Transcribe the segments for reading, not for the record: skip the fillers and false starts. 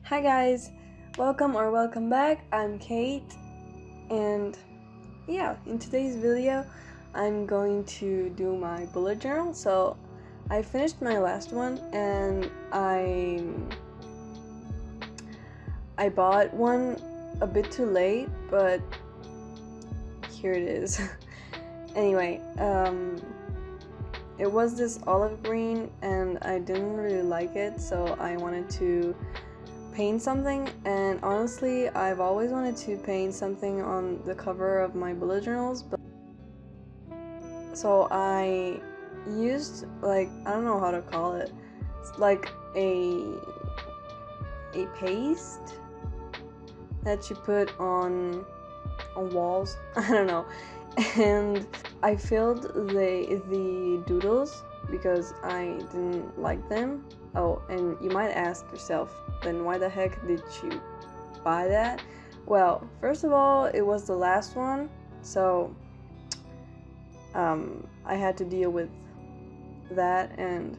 Hi guys, welcome back. I'm Kate, and yeah, in today's video I'm going to do my bullet journal. So I finished my last one and I bought one a bit too late, but here it is. Anyway, it was this olive green and I didn't really like it, so I wanted to paint something, and honestly I've always wanted to paint something on the cover of my bullet journals, but so I used, like, I don't know how to call it. It's like a paste that you put on walls. I don't know. And I filled the doodles because I didn't like them. Oh, and you might ask yourself, then why the heck did you buy that? Well, first of all, it was the last one, so I had to deal with that, and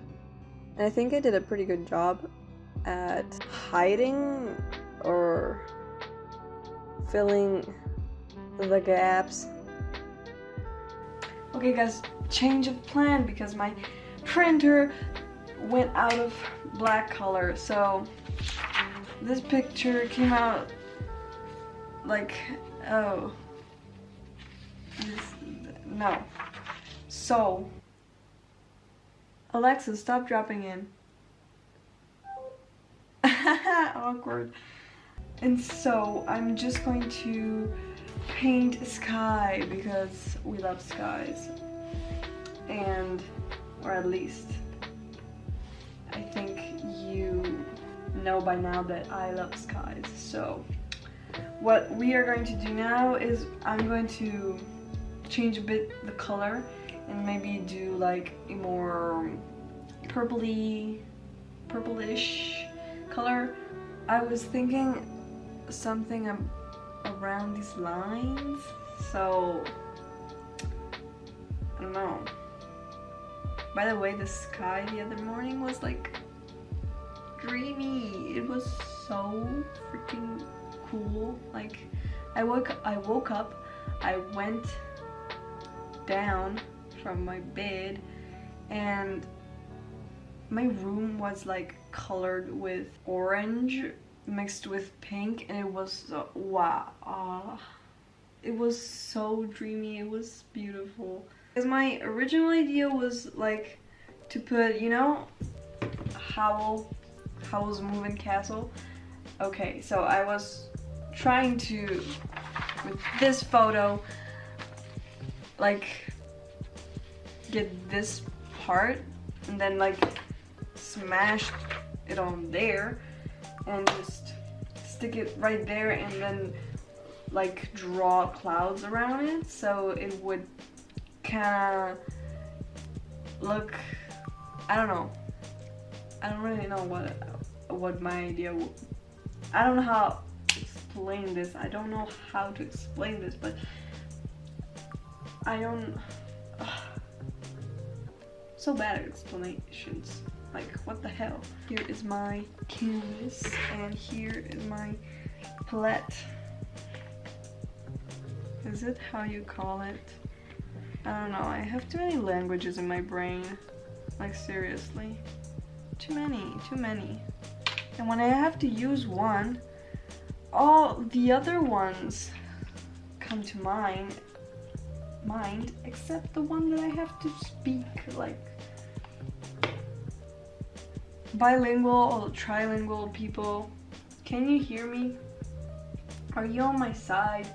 I think I did a pretty good job at hiding or filling the gaps. Okay guys, change of plan because my printer went out of black color, so this picture came out like, oh, no. So, Alexa, stop dropping in. Awkward. And so, I'm just going to paint a sky because we love skies. And, or at least, I think you know by now that I love skies. So what we are going to do now is I'm going to change a bit the color and maybe do like a more purplish color. I was thinking something around these lines, so I don't know. By the way, the sky the other morning was like dreamy. It was so freaking cool. Like I woke up, I went down from my bed, and my room was like colored with orange mixed with pink, and it was wow. It was so dreamy. It was beautiful. Because my original idea was like to put, you know, Howl's Moving Castle. Okay, so I was trying to, with this photo, like get this part and then like smash it on there and just stick it right there and then like draw clouds around it so it would kind of look, I don't know, I don't really know what my idea I don't know how to explain this. I don't know how to explain this, but I don't so bad at explanations. Like, what the hell? Here is my canvas and here is my palette. Is it how you call it? I don't know. I have too many languages in my brain. Like, seriously. Too many. And when I have to use one, all the other ones come to mind except the one that I have to speak, like bilingual or trilingual people. Can you hear me? Are you on my side?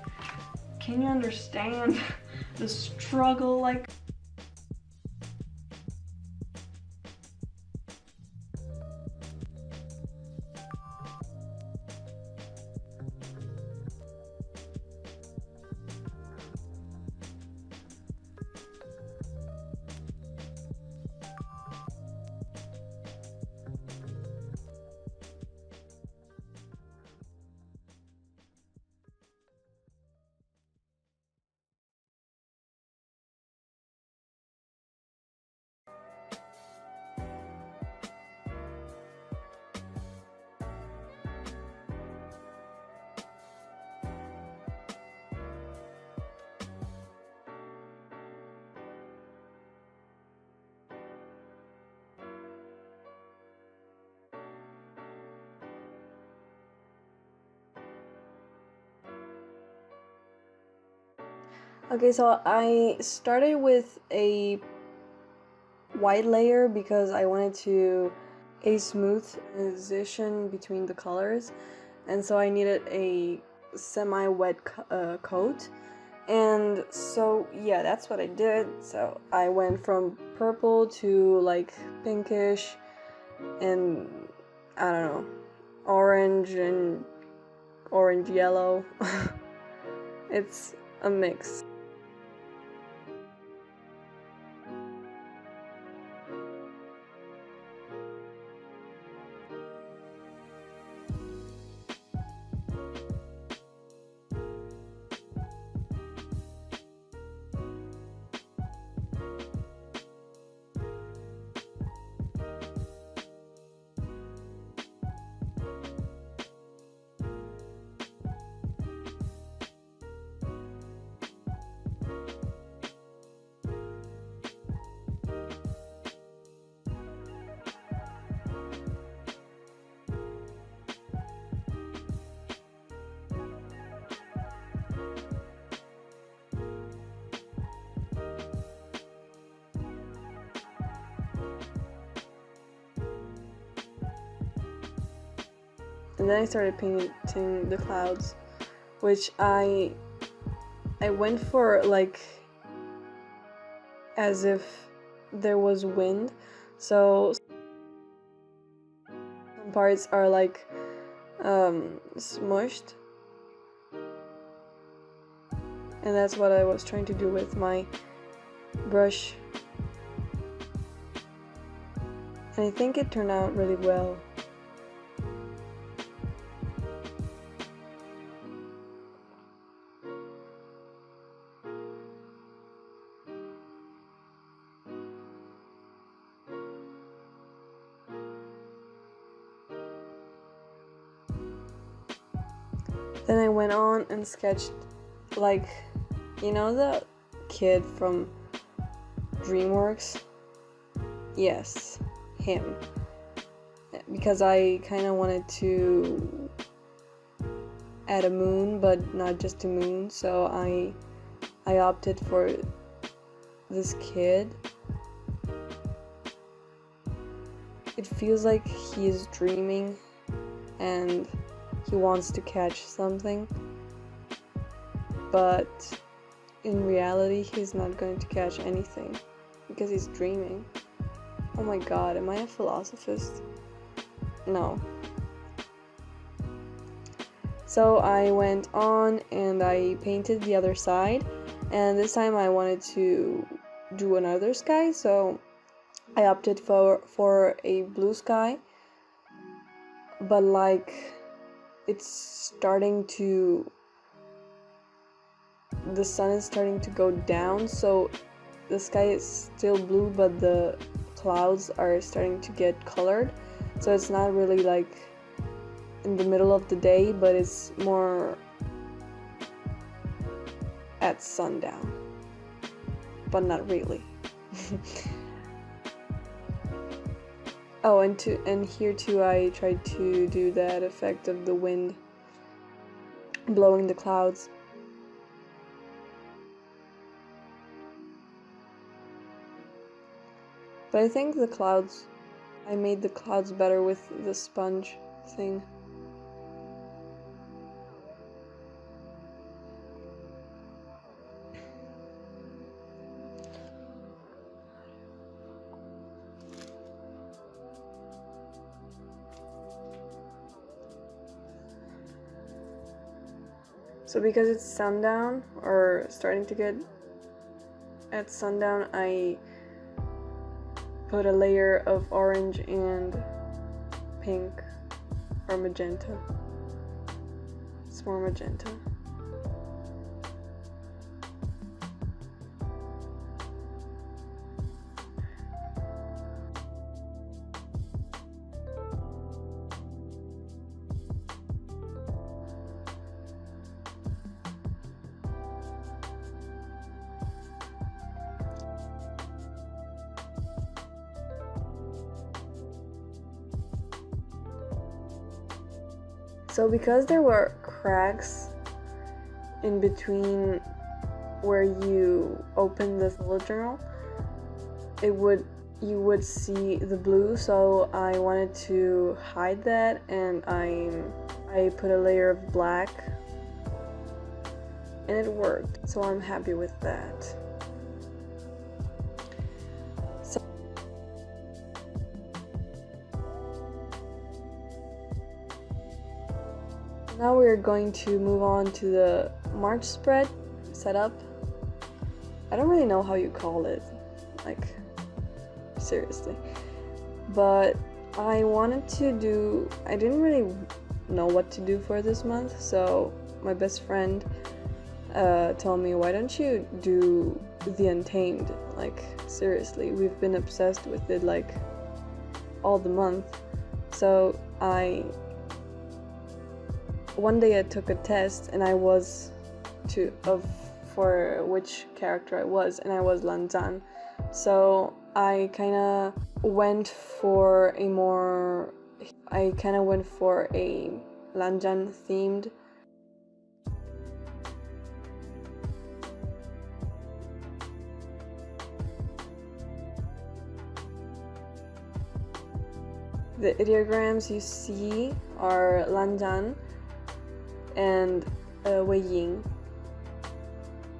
Can you understand the struggle? Like, Okay, so I started with a white layer because I wanted to a smooth transition between the colors, and so I needed a semi-wet coat. And so yeah, that's what I did. So I went from purple to like pinkish and I don't know, orange and orange yellow. It's a mix. And then I started painting the clouds, which I went for like as if there was wind. So some parts are like smushed, and that's what I was trying to do with my brush, and I think it turned out really well. Then I went on and sketched, like, you know the kid from DreamWorks? Yes, him. Because I kind of wanted to add a moon, but not just a moon, so I opted for this kid. It feels like he is dreaming and he wants to catch something, but in reality he's not going to catch anything because he's dreaming. Oh my god, am I a philosophist? No. So I went on and I painted the other side, and this time I wanted to do another sky, so I opted for a blue sky, but like it's starting to, the sun is starting to go down, so the sky is still blue but the clouds are starting to get colored, so it's not really like in the middle of the day, but it's more at sundown, but not really. Oh, and here too I tried to do that effect of the wind blowing the clouds. But I think I made the clouds better with the sponge thing. So because it's sundown, or starting to get at sundown, I put a layer of orange and pink or magenta. It's more magenta. So because there were cracks in between where you open the bullet journal, you would see the blue, so I wanted to hide that, and I put a layer of black, and it worked, so I'm happy with that. So now we're going to move on to the March spread setup. I don't really know how you call it, like, seriously, but I didn't really know what to do for this month, so my best friend told me, why don't you do the Untamed? Like, seriously, we've been obsessed with it like all the month. So one day I took a test, and I was for which character I was, and I was Lanzan. So I kind of went for a Lanzan themed. The ideograms you see are Lanzan and Wei Ying.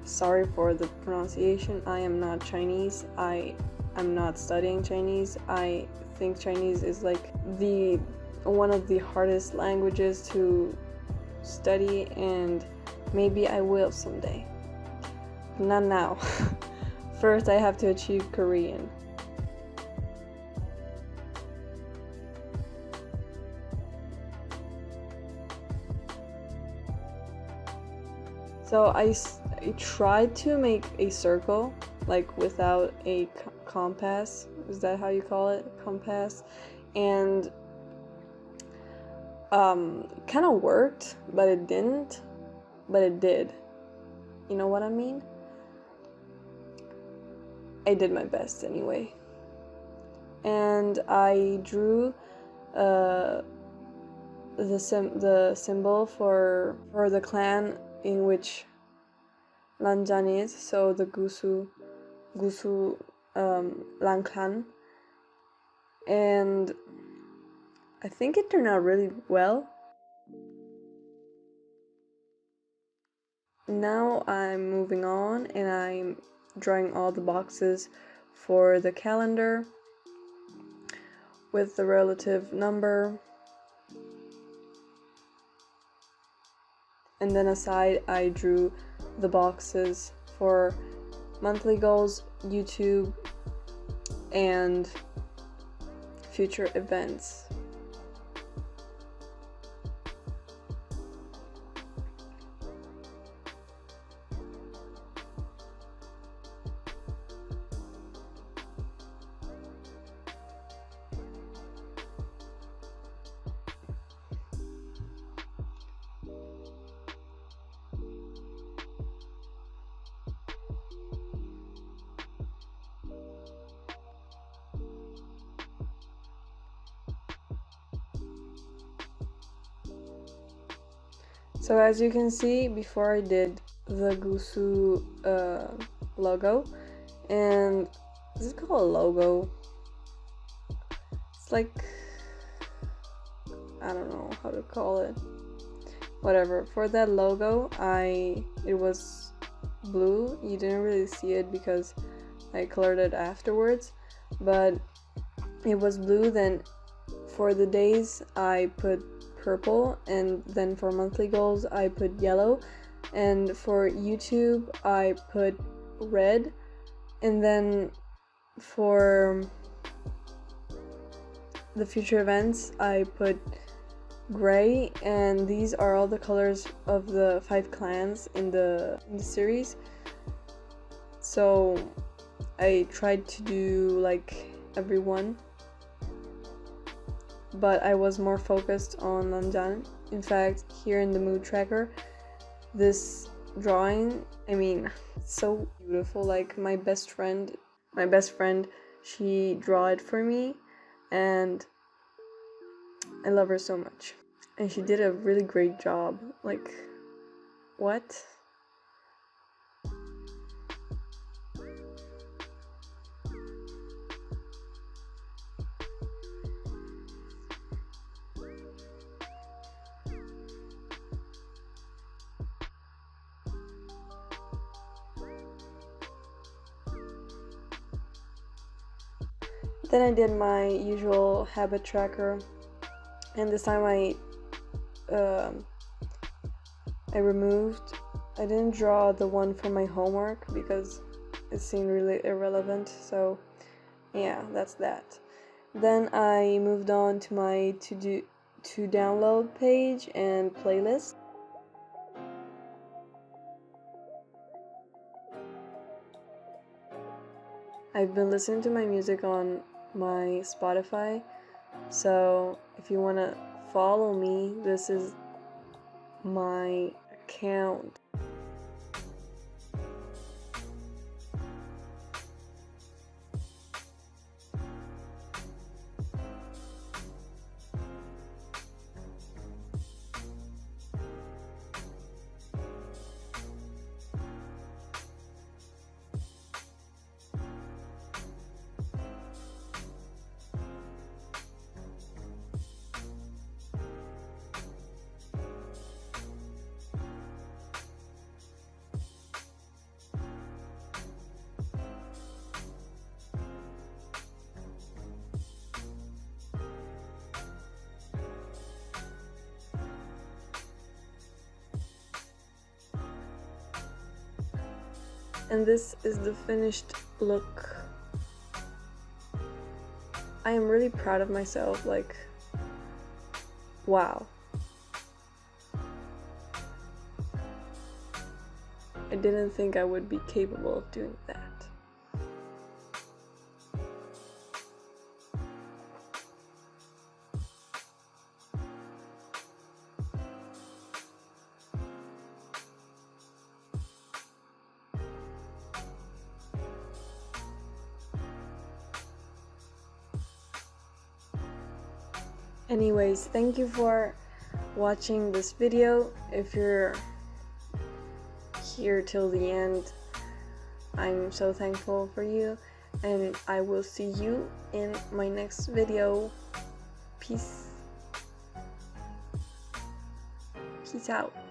Sorry for the pronunciation, I am not Chinese. I'm not studying Chinese. I think Chinese is like one of the hardest languages to study, and maybe I will someday. Not now. First I have to achieve Korean. So I tried to make a circle, like without a compass. Is that how you call it? Compass. And kind of worked, but it didn't. But it did. You know what I mean? I did my best anyway. And I drew the symbol for the clan in which Lanzan is, so the Gusu Lan clan, and I think it turned out really well. Now I'm moving on, and I'm drawing all the boxes for the calendar with the relative number. And then aside, I drew the boxes for monthly goals, YouTube, and future events. So as you can see, before I did the Gusu logo, and is it called a logo? It's like, I don't know how to call it. Whatever. For that logo, it was blue. You didn't really see it because I colored it afterwards, but it was blue. Then for the days I put purple, and then for monthly goals I put yellow, and for YouTube I put red, and then for the future events I put gray, and these are all the colors of the 5 clans in the series. So I tried to do like everyone, but I was more focused on Lanzan. In fact, here in the mood tracker, this drawing, I mean, it's so beautiful. Like my best friend, she drew it for me, and I love her so much. And she did a really great job. Like, what? Then I did my usual habit tracker, and this time I didn't draw the one for my homework because it seemed really irrelevant, so yeah, that's that. Then I moved on to my to download page and playlist. I've been listening to my music on my Spotify, so if you want to follow me, this is my account. And this is the finished look. I am really proud of myself, like, wow. I didn't think I would be capable of doing that. Anyways, thank you for watching this video. If you're here till the end, I'm so thankful for you, and I will see you in my next video. Peace out.